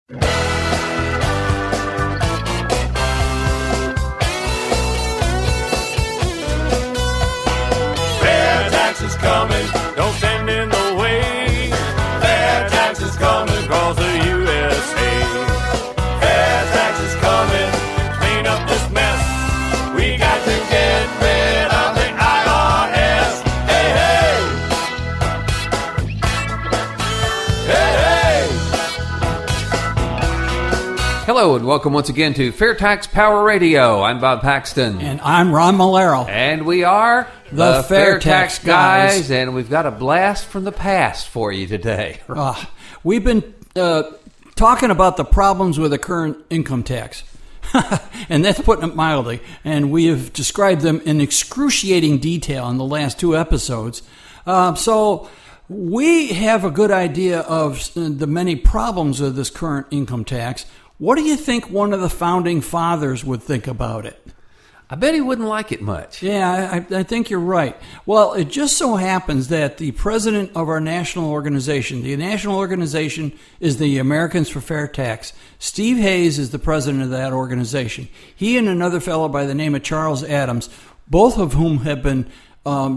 FairTax is coming, don't stand in the way. FairTax is coming across the USA. FairTax is coming, clean up this mess. We got to get rid of the IRS. Hey, hey! Hey, hey! Hello and welcome once again to FairTax Power Radio. I'm Bob Paxton. And I'm Ron Malero. And we are The FairTax guys. And we've got a blast from the past for you today. We've been talking about the problems with the current income tax. And that's putting it mildly. And we have described them in excruciating detail in the last two episodes. So we have a good idea of the many problems of this current income tax. What do you think one of the founding fathers would think about it? I bet he wouldn't like it much. Yeah, I think you're right. Well, it just so happens that the president of our national organization, the national organization is the Americans for Fair Tax. Steve Hayes is the president of that organization. He and another fellow by the name of Charles Adams, both of whom have been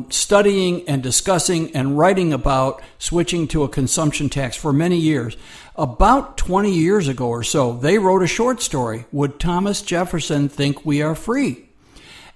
studying and discussing and writing about switching to a consumption tax for many years. About 20 years ago or so, they wrote a short story, Would Thomas Jefferson Think We Are Free?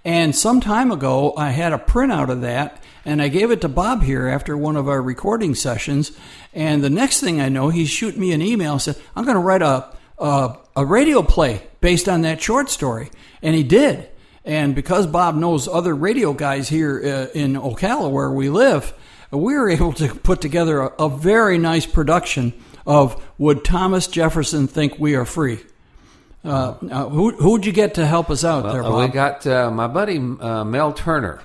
And some time ago, I had a printout of that, and I gave it to Bob here after one of our recording sessions. And the next thing I know, he shoot me an email and said, I'm going to write a radio play based on that short story. And he did. And because Bob knows other radio guys here in Ocala where we live, we were able to put together a very nice production of Would Thomas Jefferson Think We Are Free? Who'd you get to help us out there, Bob? We got my buddy Mel Turner,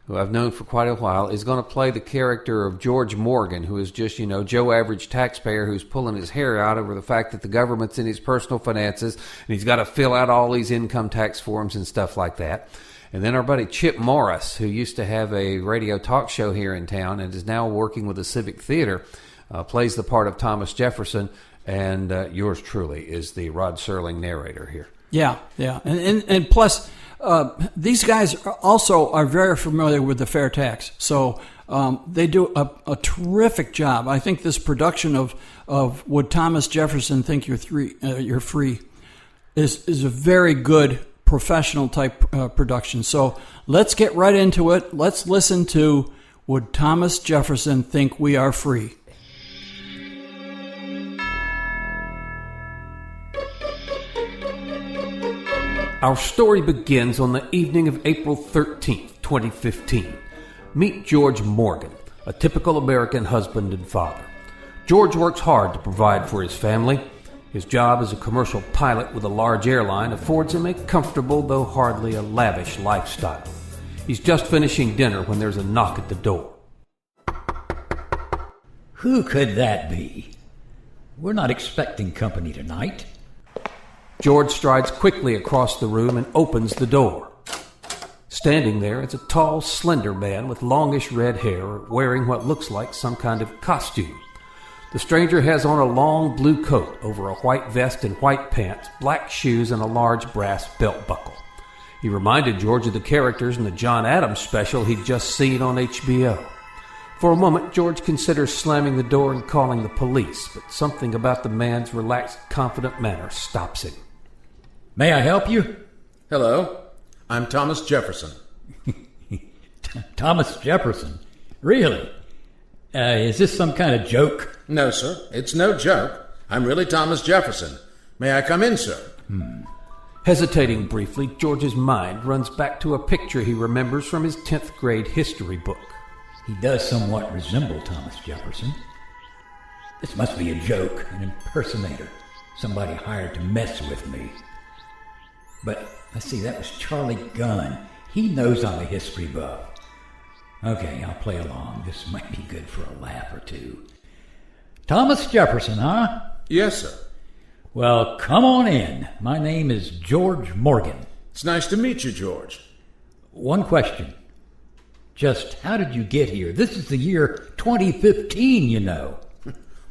who I've known for quite a while, is going to play the character of George Morgan, who is just, Joe average taxpayer who's pulling his hair out over the fact that the government's in his personal finances, and he's got to fill out all these income tax forms and stuff like that. And then our buddy Chip Morris, who used to have a radio talk show here in town and is now working with the Civic Theater, plays the part of Thomas Jefferson, and yours truly is the Rod Serling narrator here. Yeah. And plus, these guys also are very familiar with the fair tax. So they do a terrific job. I think this production of Would Thomas Jefferson Think You're Free is a very good professional type production. So let's get right into it. Let's listen to Would Thomas Jefferson Think We Are Free? Our story begins on the evening of April 13th, 2015. Meet George Morgan, a typical American husband and father. George works hard to provide for his family. His job as a commercial pilot with a large airline affords him a comfortable, though hardly a lavish lifestyle. He's just finishing dinner when there's a knock at the door. Who could that be? We're not expecting company tonight. George strides quickly across the room and opens the door. Standing there is a tall, slender man with longish red hair, wearing what looks like some kind of costume. The stranger has on a long blue coat over a white vest and white pants, black shoes, and a large brass belt buckle. He reminded George of the characters in the John Adams special he'd just seen on HBO. For a moment, George considers slamming the door and calling the police, but something about the man's relaxed, confident manner stops him. May I help you? Hello, I'm Thomas Jefferson. Thomas Jefferson? Really? Is this some kind of joke? No, sir, it's no joke. I'm really Thomas Jefferson. May I come in, sir? Hesitating briefly, George's mind runs back to a picture he remembers from his 10th grade history book. He does somewhat resemble Thomas Jefferson. This must be a joke, an impersonator, somebody hired to mess with me. But, let's see, that was Charlie Gunn. He knows I'm a history buff. Okay, I'll play along. This might be good for a laugh or two. Thomas Jefferson, huh? Yes, sir. Well, come on in. My name is George Morgan. It's nice to meet you, George. One question. Just how did you get here? This is the year 2015, you know.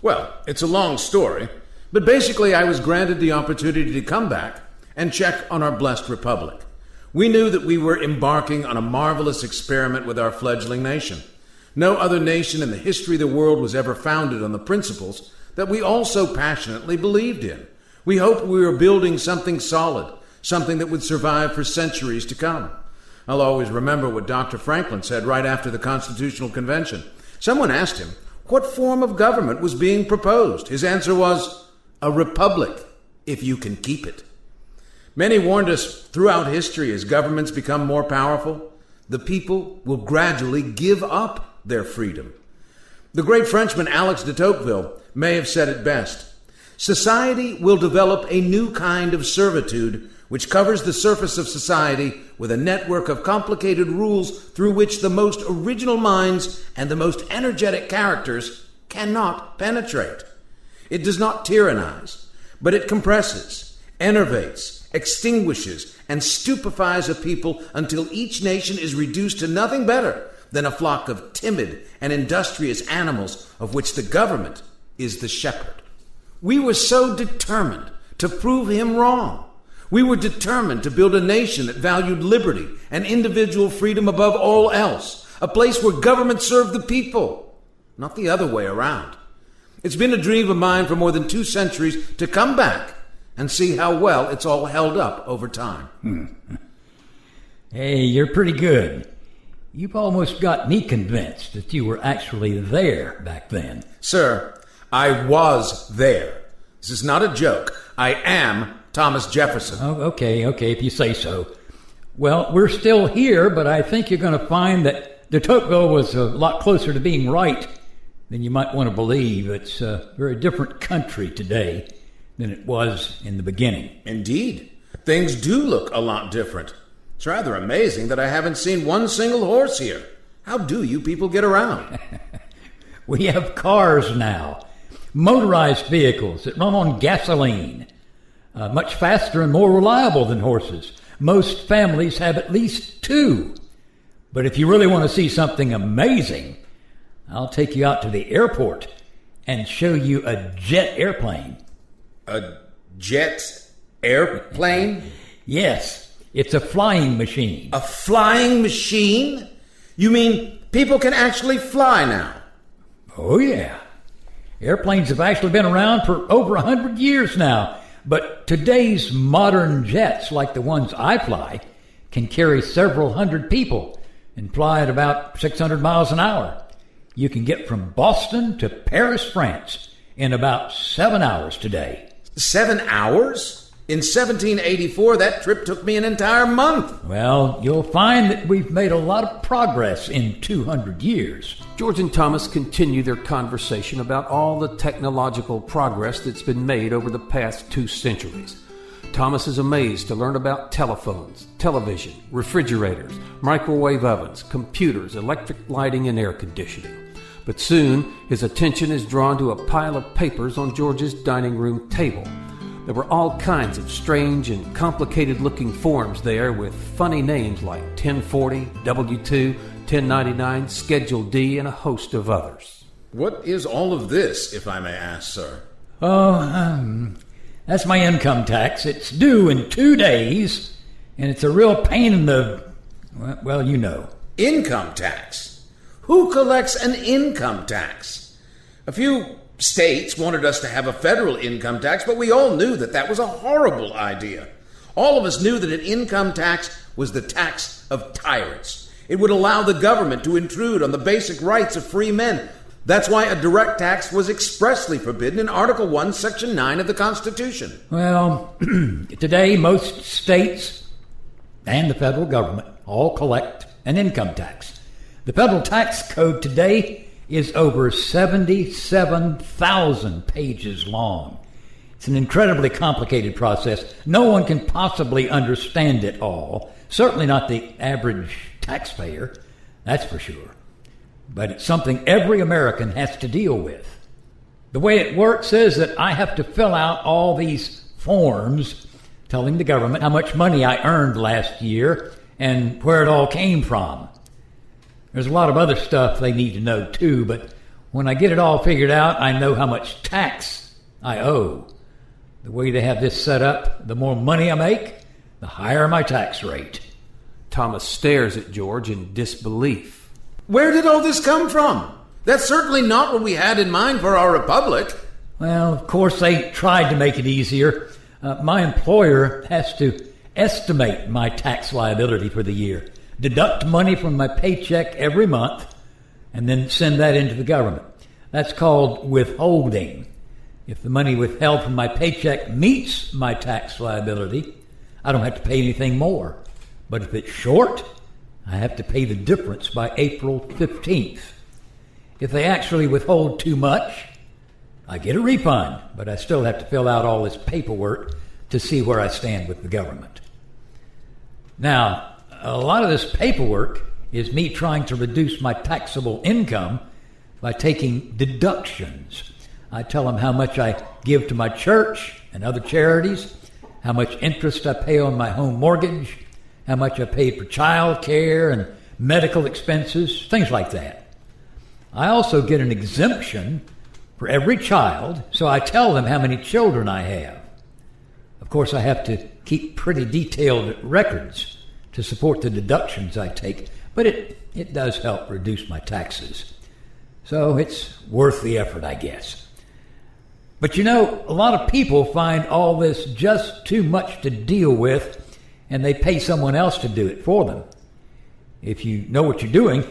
Well, it's a long story. But basically, I was granted the opportunity to come back and check on our blessed republic. We knew that we were embarking on a marvelous experiment with our fledgling nation. No other nation in the history of the world was ever founded on the principles that we all so passionately believed in. We hoped we were building something solid, something that would survive for centuries to come. I'll always remember what Dr. Franklin said right after the Constitutional Convention. Someone asked him what form of government was being proposed. His answer was, a republic, if you can keep it. Many warned us throughout history, as governments become more powerful, the people will gradually give up their freedom. The great Frenchman Alex de Tocqueville may have said it best. Society will develop a new kind of servitude which covers the surface of society with a network of complicated rules through which the most original minds and the most energetic characters cannot penetrate. It does not tyrannize, but it compresses, enervates, extinguishes, and stupefies a people until each nation is reduced to nothing better than a flock of timid and industrious animals of which the government is the shepherd. We were so determined to prove him wrong. We were determined to build a nation that valued liberty and individual freedom above all else, a place where government served the people, not the other way around. It's been a dream of mine for more than 2 centuries to come back and see how well it's all held up over time. Hey, you're pretty good. You've almost got me convinced that you were actually there back then. Sir, I was there. This is not a joke. I am Thomas Jefferson. Oh, okay, if you say so. Well, we're still here, but I think you're going to find that de Tocqueville was a lot closer to being right than you might want to believe. It's a very different country today than it was in the beginning. Indeed. Things do look a lot different. It's rather amazing that I haven't seen one single horse here. How do you people get around? We have cars now, motorized vehicles that run on gasoline, much faster and more reliable than horses. Most families have at least 2. But if you really want to see something amazing, I'll take you out to the airport and show you a jet airplane. A jet airplane? Yes, it's a flying machine. A flying machine? You mean people can actually fly now? Oh, yeah. Airplanes have actually been around for over 100 years now. But today's modern jets, like the ones I fly, can carry several hundred people and fly at about 600 miles an hour. You can get from Boston to Paris, France, in about 7 hours today. 7 hours? In 1784, that trip took me an entire month. Well, you'll find that we've made a lot of progress in 200 years. George and Thomas continue their conversation about all the technological progress that's been made over the past 2 centuries. Thomas is amazed to learn about telephones, television, refrigerators, microwave ovens, computers, electric lighting, and air conditioning. But soon, his attention is drawn to a pile of papers on George's dining room table. There were all kinds of strange and complicated-looking forms there with funny names like 1040, W-2, 1099, Schedule D, and a host of others. What is all of this, if I may ask, sir? Oh, that's my income tax. It's due in 2 days, and it's a real pain in the, well, you know. Income tax? Who collects an income tax? A few states wanted us to have a federal income tax, but we all knew that that was a horrible idea. All of us knew that an income tax was the tax of tyrants. It would allow the government to intrude on the basic rights of free men. That's why a direct tax was expressly forbidden in Article 1, Section 9 of the Constitution. Well, today most states and the federal government all collect an income tax. The federal tax code today is over 77,000 pages long. It's an incredibly complicated process. No one can possibly understand it all. Certainly not the average taxpayer, that's for sure. But it's something every American has to deal with. The way it works is that I have to fill out all these forms telling the government how much money I earned last year and where it all came from. There's a lot of other stuff they need to know too, but when I get it all figured out, I know how much tax I owe. The way they have this set up, the more money I make, the higher my tax rate. Thomas stares at George in disbelief. Where did all this come from? That's certainly not what we had in mind for our republic. Well, of course, they tried to make it easier. My employer has to estimate my tax liability for the year, deduct money from my paycheck every month, and then send that into the government. That's called withholding. If the money withheld from my paycheck meets my tax liability, I don't have to pay anything more. But if it's short, I have to pay the difference by April 15th. If they actually withhold too much, I get a refund, but I still have to fill out all this paperwork to see where I stand with the government. Now, a lot of this paperwork is me trying to reduce my taxable income by taking deductions. I tell them how much I give to my church and other charities, how much interest I pay on my home mortgage, how much I paid for child care and medical expenses, things like that. I also get an exemption for every child, so I tell them how many children I have. Of course, I have to keep pretty detailed records to support the deductions I take, but it does help reduce my taxes. So it's worth the effort, I guess. But you know, a lot of people find all this just too much to deal with, and they pay someone else to do it for them. If you know what you're doing,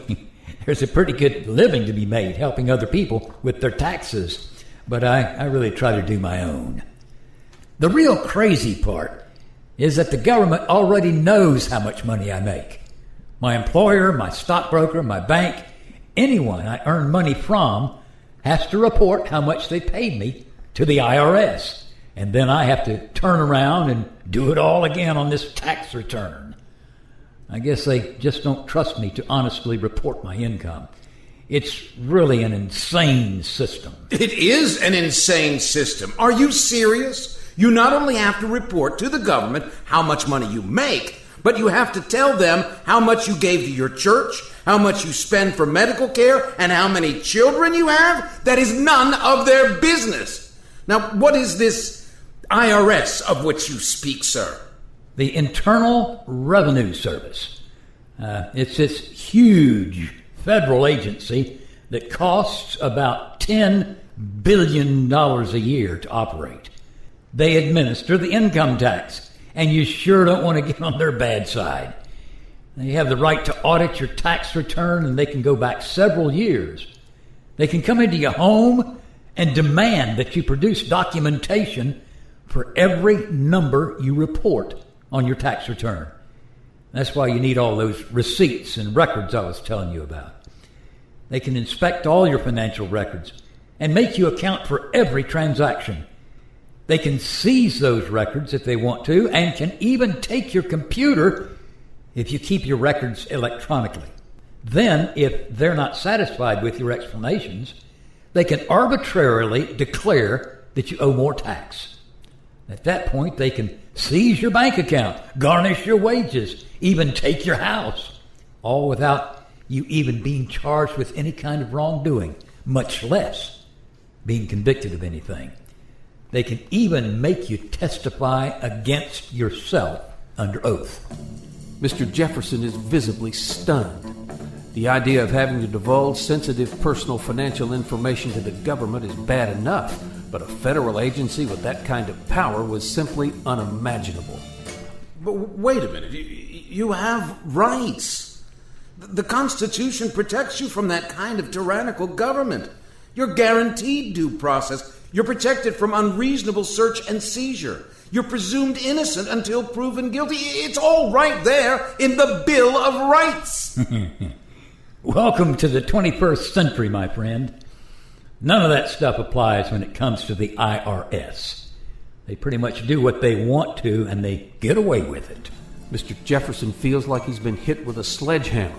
there's a pretty good living to be made helping other people with their taxes. But I really try to do my own. The real crazy part is that the government already knows how much money I make. My employer, my stockbroker, my bank, anyone I earn money from has to report how much they paid me to the IRS. And then I have to turn around and do it all again on this tax return. I guess they just don't trust me to honestly report my income. It's really an insane system. It is an insane system. Are you serious? You not only have to report to the government how much money you make, but you have to tell them how much you gave to your church, how much you spend for medical care, and how many children you have? That is none of their business. Now, what is this IRS of which you speak, sir? The Internal Revenue Service. It's this huge federal agency that costs about $10 billion a year to operate. They administer the income tax, and you sure don't want to get on their bad side. They have the right to audit your tax return, and they can go back several years. They can come into your home and demand that you produce documentation for every number you report on your tax return. That's why you need all those receipts and records I was telling you about. They can inspect all your financial records and make you account for every transaction. They can seize those records if they want to, and can even take your computer if you keep your records electronically. Then, if they're not satisfied with your explanations, they can arbitrarily declare that you owe more tax. At that point, they can seize your bank account, garnish your wages, even take your house, all without you even being charged with any kind of wrongdoing, much less being convicted of anything. They can even make you testify against yourself under oath. Mr. Jefferson is visibly stunned. The idea of having to divulge sensitive personal financial information to the government is bad enough, but a federal agency with that kind of power was simply unimaginable. But wait a minute. You have rights. The Constitution protects you from that kind of tyrannical government. You're guaranteed due process. You're protected from unreasonable search and seizure. You're presumed innocent until proven guilty. It's all right there in the Bill of Rights. Welcome to the 21st century, my friend. None of that stuff applies when it comes to the IRS. They pretty much do what they want to, and they get away with it. Mr. Jefferson feels like he's been hit with a sledgehammer.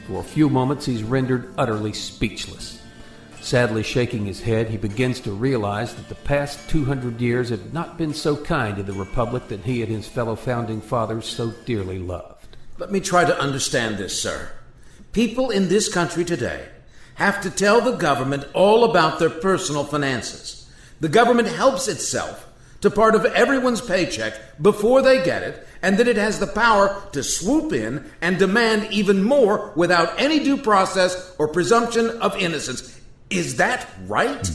For a few moments, he's rendered utterly speechless. Sadly shaking his head, he begins to realize that the past 200 years have not been so kind to the republic that he and his fellow founding fathers so dearly loved. Let me try to understand this, sir. People in this country today have to tell the government all about their personal finances. The government helps itself to part of everyone's paycheck before they get it, and that it has the power to swoop in and demand even more without any due process or presumption of innocence. Is that right?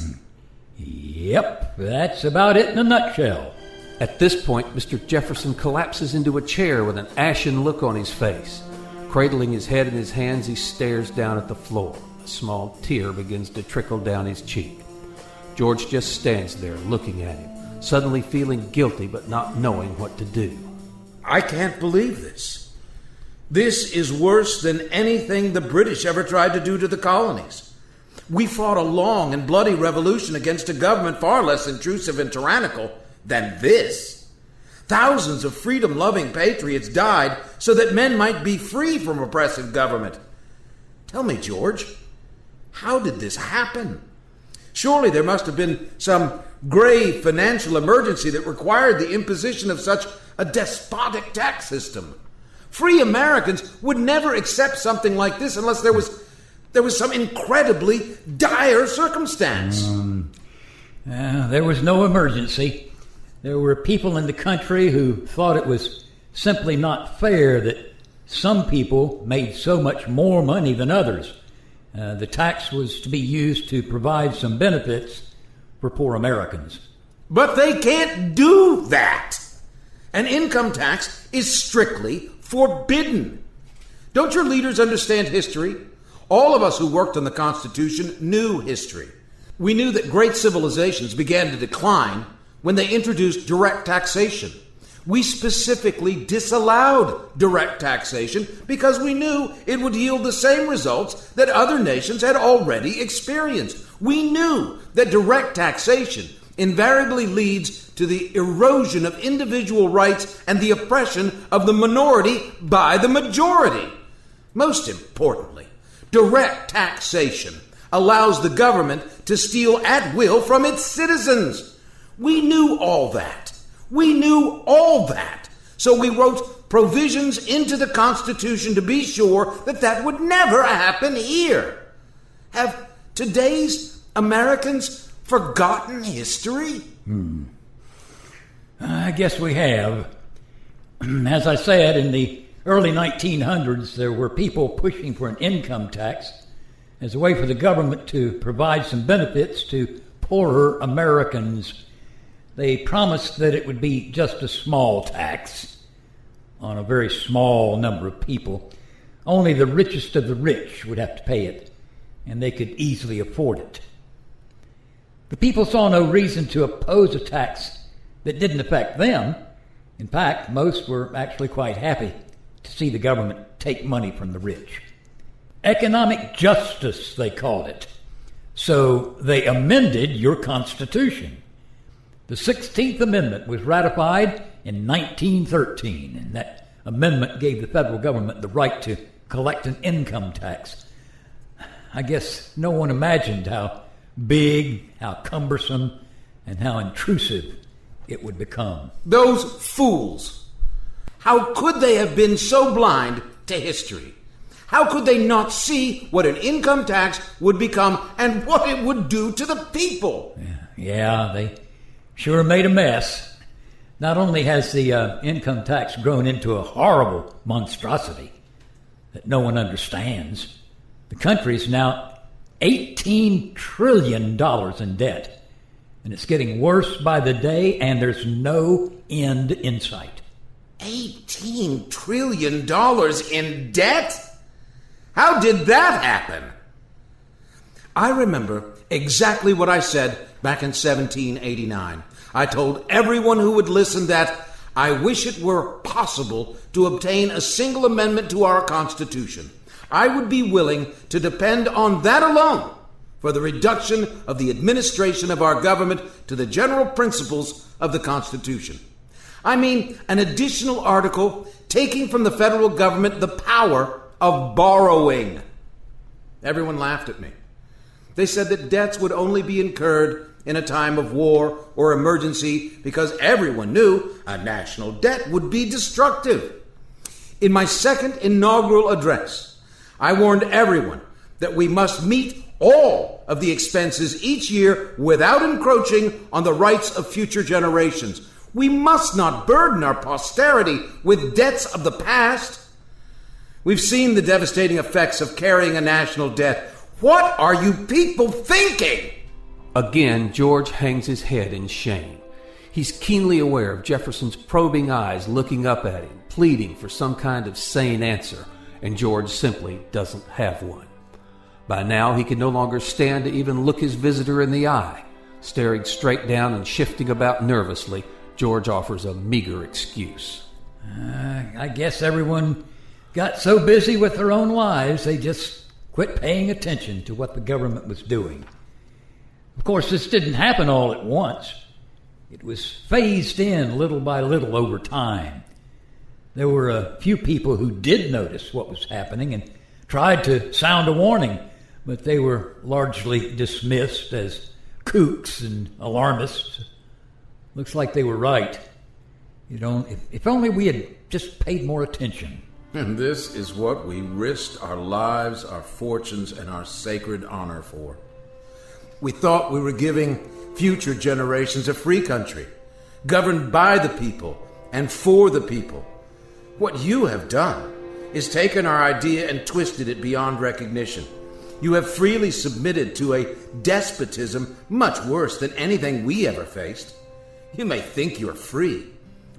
Yep, that's about it in a nutshell. At this point, Mr. Jefferson collapses into a chair with an ashen look on his face. Cradling his head in his hands, he stares down at the floor. A small tear begins to trickle down his cheek. George just stands there looking at him, suddenly feeling guilty but not knowing what to do. I can't believe this. This is worse than anything the British ever tried to do to the colonies. We fought a long and bloody revolution against a government far less intrusive and tyrannical than this. Thousands of freedom-loving patriots died so that men might be free from oppressive government. Tell me, George, how did this happen? Surely there must have been some grave financial emergency that required the imposition of such a despotic tax system. Free Americans would never accept something like this unless there was some incredibly dire circumstance. There was no emergency. There were people in the country who thought it was simply not fair that some people made so much more money than others. The tax was to be used to provide some benefits for poor Americans. But they can't do that. An income tax is strictly forbidden. Don't your leaders understand history? All of us who worked on the Constitution knew history. We knew that great civilizations began to decline when they introduced direct taxation. We specifically disallowed direct taxation because we knew it would yield the same results that other nations had already experienced. We knew that direct taxation invariably leads to the erosion of individual rights and the oppression of the minority by the majority. Most importantly, direct taxation allows the government to steal at will from its citizens. We knew all that. We knew all that. So we wrote provisions into the Constitution to be sure that that would never happen here. Have today's Americans forgotten history? I guess we have. As I said, in the early 1900s, there were people pushing for an income tax as a way for the government to provide some benefits to poorer Americans. They promised that it would be just a small tax on a very small number of people. Only the richest of the rich would have to pay it, and they could easily afford it. The people saw no reason to oppose a tax that didn't affect them. In fact, most were actually quite happy to see the government take money from the rich. Economic justice, they called it. So they amended your Constitution. The 16th Amendment was ratified in 1913, and that amendment gave the federal government the right to collect an income tax. I guess no one imagined how big, how cumbersome, and how intrusive it would become. Those fools! How could they have been so blind to history? How could they not see what an income tax would become and what it would do to the people? Yeah, they sure made a mess. Not only has the income tax grown into a horrible monstrosity that no one understands, the country's now $18 trillion in debt. And it's getting worse by the day, and there's no end in sight. $18 trillion in debt? How did that happen? I remember exactly what I said back in 1789. I told everyone who would listen that I wish it were possible to obtain a single amendment to our Constitution. I would be willing to depend on that alone for the reduction of the administration of our government to the general principles of the Constitution. I mean, an additional article taking from the federal government the power of borrowing. Everyone laughed at me. They said that debts would only be incurred in a time of war or emergency because everyone knew a national debt would be destructive. In my second inaugural address, I warned everyone that we must meet all of the expenses each year without encroaching on the rights of future generations. We must not burden our posterity with debts of the past. We've seen the devastating effects of carrying a national debt. What are you people thinking? Again, George hangs his head in shame. He's keenly aware of Jefferson's probing eyes looking up at him, pleading for some kind of sane answer, and George simply doesn't have one. By now, he can no longer stand to even look his visitor in the eye. Staring straight down and shifting about nervously, George offers a meager excuse. I guess everyone got so busy with their own lives, they just quit paying attention to what the government was doing. Of course, this didn't happen all at once. It was phased in little by little over time. There were a few people who did notice what was happening and tried to sound a warning, but they were largely dismissed as kooks and alarmists. Looks like they were right. If only we had just paid more attention. And this is what we risked our lives, our fortunes, and our sacred honor for. We thought we were giving future generations a free country, governed by the people and for the people. What you have done is taken our idea and twisted it beyond recognition. You have freely submitted to a despotism much worse than anything we ever faced. You may think you're free,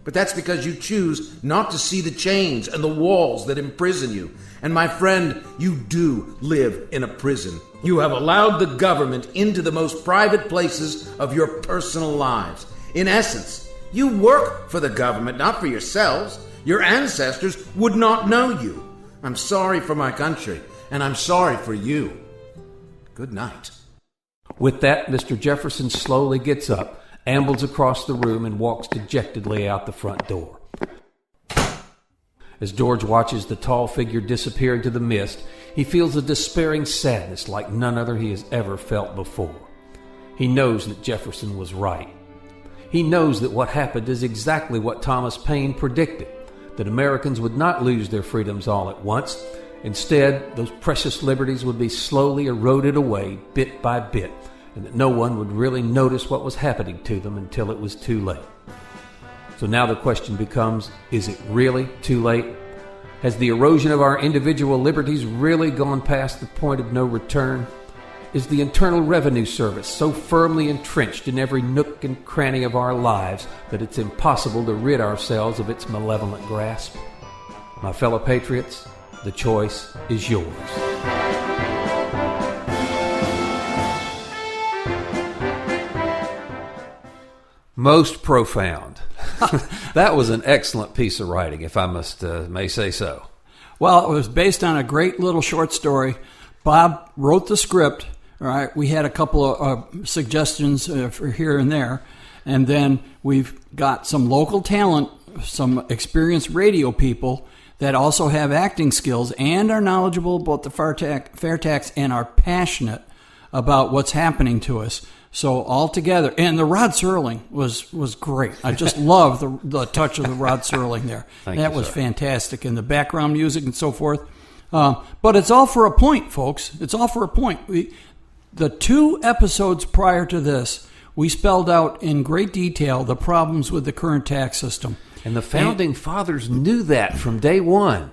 but that's because you choose not to see the chains and the walls that imprison you. And my friend, you do live in a prison. You have allowed the government into the most private places of your personal lives. In essence, you work for the government, not for yourselves. Your ancestors would not know you. I'm sorry for my country, and I'm sorry for you. Good night. With that, Mr. Jefferson slowly gets up, ambles across the room, and walks dejectedly out the front door. As George watches the tall figure disappear into the mist, he feels a despairing sadness like none other he has ever felt before. He knows that Jefferson was right. He knows that what happened is exactly what Thomas Paine predicted, that Americans would not lose their freedoms all at once. Instead, those precious liberties would be slowly eroded away bit by bit, and that no one would really notice what was happening to them until it was too late. So now the question becomes, is it really too late? Has the erosion of our individual liberties really gone past the point of no return? Is the Internal Revenue Service so firmly entrenched in every nook and cranny of our lives that it's impossible to rid ourselves of its malevolent grasp? My fellow patriots, the choice is yours. Most profound. That was an excellent piece of writing, if I may say so. Well, it was based on a great little short story. Bob wrote the script. All right, we had a couple of suggestions for here and there, and then we've got some local talent, some experienced radio people that also have acting skills and are knowledgeable about the FairTax and are passionate about what's happening to us. So all together, and the Rod Serling was great. I just love the touch of the Rod Serling there. That was fantastic, and the background music and so forth. But it's all for a point, folks. It's all for a point. The 2 episodes prior to this, we spelled out in great detail the problems with the current tax system. And the Founding Fathers knew that from day one.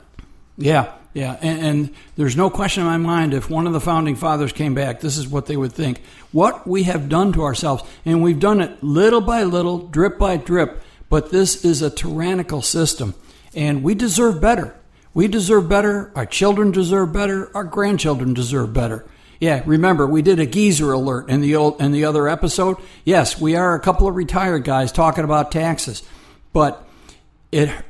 Yeah. And there's no question in my mind, if one of the Founding Fathers came back, this is what they would think. What we have done to ourselves, and we've done it little by little, drip by drip, but this is a tyrannical system, and we deserve better. We deserve better, our children deserve better, our grandchildren deserve better. Yeah, remember, we did a geezer alert in the other episode. Yes, we are a couple of retired guys talking about taxes, but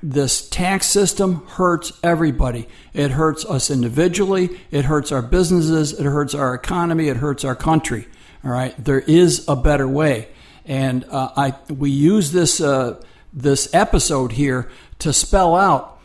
this tax system hurts everybody. It hurts us individually. It hurts our businesses. It hurts our economy. It hurts our country. All right, there is a better way, and we use this episode here to spell out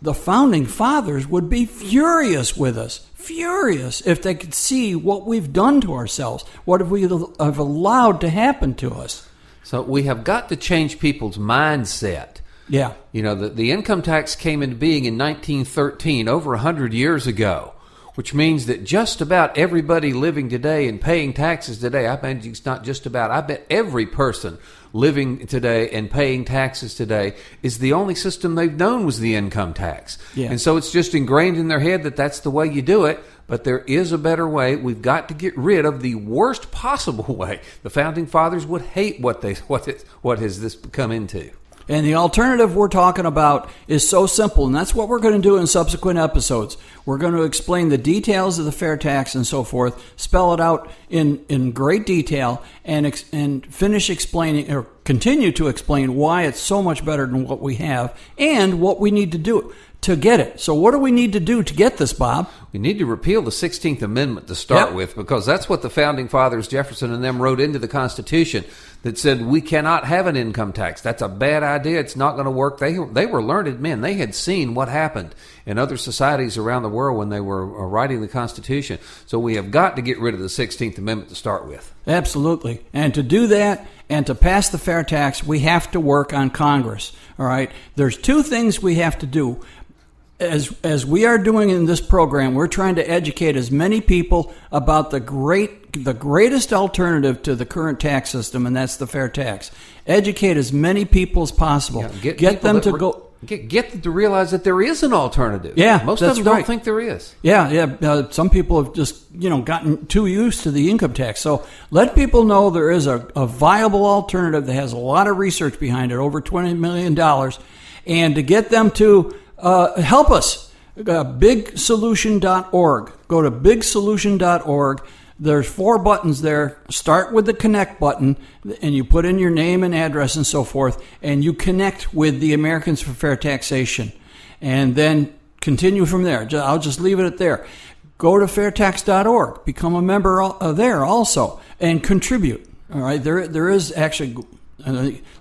the Founding Fathers would be furious with us. Furious if they could see what we've done to ourselves. What have we have allowed to happen to us? So we have got to change people's mindset. Yeah. You know, the income tax came into being in 1913, over 100 years ago, which means that just about everybody living today and paying taxes today, I bet it's not just about, I bet every person living today and paying taxes today is the only system they've known was the income tax. Yeah. And so it's just ingrained in their head that that's the way you do it. But there is a better way. We've got to get rid of the worst possible way. The Founding Fathers would hate what has this come into. And the alternative we're talking about is so simple, and that's what we're going to do in subsequent episodes. We're going to explain the details of the fair tax and so forth, spell it out in great detail, and finish explaining, or continue to explain why it's so much better than what we have and what we need to do to get it. So what do we need to do to get this, Bob? We need to repeal the 16th Amendment to start with, because that's what the Founding Fathers, Jefferson and them, wrote into the Constitution that said we cannot have an income tax. That's a bad idea. It's not going to work. They were learned men. They had seen what happened in other societies around the world when they were writing the Constitution. So we have got to get rid of the 16th Amendment to start with. Absolutely. And to do that and to pass the fair tax, we have to work on Congress. All right? There's two things we have to do. As we are doing in this program, we're trying to educate as many people about the greatest alternative to the current tax system, and that's the fair tax. Educate as many people as possible. Yeah, get them to go. Get them to realize that there is an alternative. Yeah, most of them don't think there is. Yeah. Some people have just gotten too used to the income tax. So let people know there is a viable alternative that has a lot of research behind it, over $20 million, and to get them to help us. BigSolution.org. Go to BigSolution.org. There's 4 buttons there. Start with the connect button, and you put in your name and address and so forth, and you connect with the Americans for Fair Taxation. And then continue from there. I'll just leave it at there. Go to FairTax.org. Become a member there also, and contribute. All right. There is actually...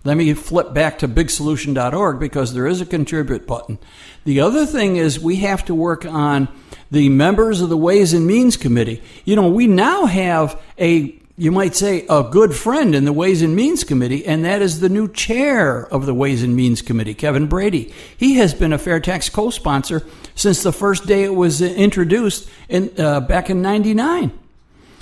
let me flip back to BigSolution.org, because there is a contribute button. The other thing is we have to work on the members of the Ways and Means Committee. We now have you might say, a good friend in the Ways and Means Committee, and that is the new chair of the Ways and Means Committee, Kevin Brady. He has been a Fair Tax co-sponsor since the first day it was introduced back in 99.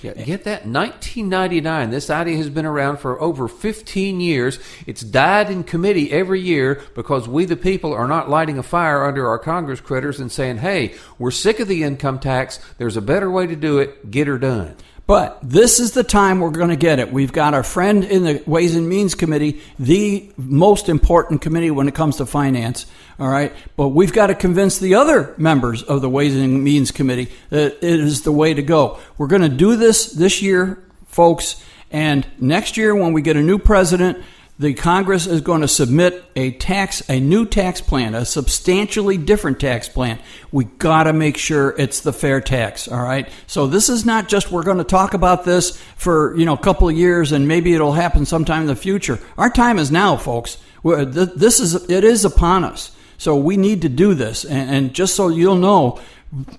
Yeah, get that, 1999. This idea has been around for over 15 years. It's died in committee every year because we the people are not lighting a fire under our Congress critters and saying, hey, we're sick of the income tax. There's a better way to do it. Get her done. But this is the time we're going to get it. We've got our friend in the Ways and Means Committee, the most important committee when it comes to finance, all right? But we've got to convince the other members of the Ways and Means Committee that it is the way to go. We're going to do this year, folks, and next year when we get a new president, the Congress is going to submit a new tax plan, a substantially different tax plan. We got to make sure it's the fair tax, all right? So this is not just we're going to talk about this for, a couple of years and maybe it'll happen sometime in the future. Our time is now, folks. It is upon us. So we need to do this. And just so you'll know,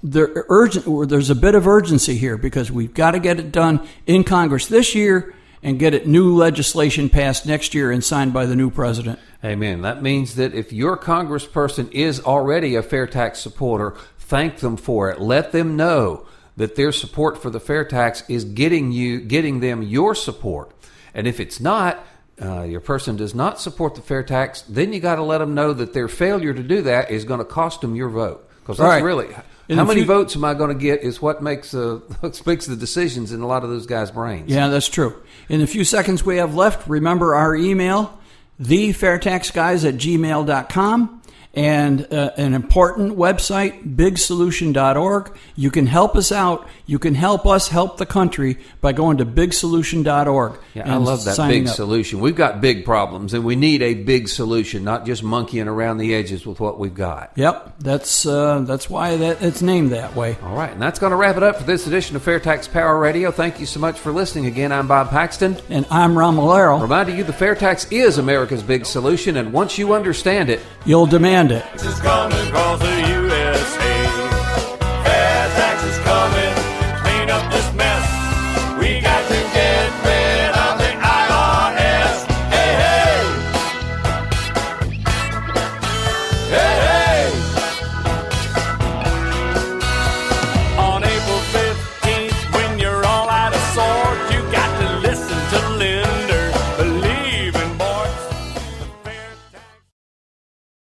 there's a bit of urgency here because we've got to get it done in Congress this year and get it new legislation passed next year and signed by the new president. Amen. That means that if your congressperson is already a fair tax supporter, thank them for it. Let them know that their support for the fair tax is getting them your support. And if it's not, your person does not support the fair tax, then you got to let them know that their failure to do that is going to cost them your vote. Because that's really... How many votes am I going to get is what makes the decisions in a lot of those guys' brains. Yeah, that's true. In the few seconds we have left, remember our email, thefairtaxguys@gmail.com, and an important website, bigsolution.org. You can help us out. You can help us help the country by going to bigsolution.org. Yeah, I love that big solution. We've got big problems, and we need a big solution, not just monkeying around the edges with what we've got. Yep, that's why it's named that way. All right, and that's going to wrap it up for this edition of Fair Tax Power Radio. Thank you so much for listening. Again, I'm Bob Paxton. And I'm Ron Malero. Reminding you the fair tax is America's big solution, and once you understand it, you'll demand it. It's coming across the